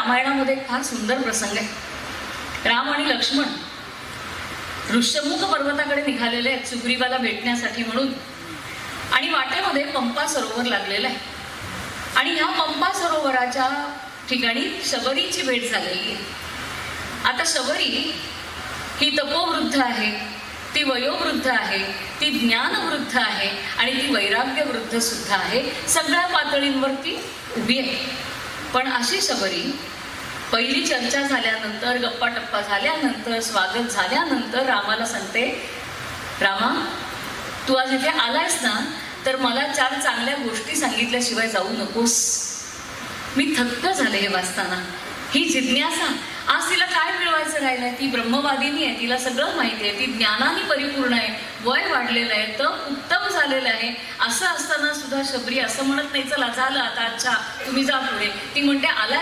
रामायणामध्ये एक फार सुंदर प्रसंग आहे. राम आणि लक्ष्मण ऋष्यमुख पर्वताकडे निघालेले आहेत सुग्रीवाला भेटण्यासाठी म्हणून. आणि वाटेमध्ये पंपा सरोवर लागलेलं आहे. आणि ह्या पंपा सरोवराच्या ठिकाणी शबरीची भेट झालेली आहे. आता शबरी ही तपोवृद्ध आहे, ती वयोवृद्ध आहे, ती ज्ञानवृद्ध आहे आणि ती वैराग्यवृद्ध सुद्धा आहे. सगळ्या पातळींवरती उभी आहे. पण अशी शबरी पहिली चर्चा झाल्यानंतर, गप्पा टप्पा झाल्यानंतर, स्वागत झाल्यानंतर रामाला सांगते, रामा तू आज इथे आलायस ना, तर मला 4 चांगल्या गोष्टी सांगितल्याशिवाय जाऊ नकोस. मी थक्क झाले हे वाचताना. ही जिज्ञासा, आज तिला काय मिळवायचं राहिलंय? ती ब्रह्मवादिनी आहे, तिला सगळं माहिती आहे, ती ज्ञानाने परिपूर्ण आहे, वय वाढलेलं आहे, तप उत्तम झालेलं आहे. असं असताना सुद्धा शबरी असं म्हणत नाही, चला झालं आता, अच्छा तुम्ही जा पुढे. ती म्हणते, आलाय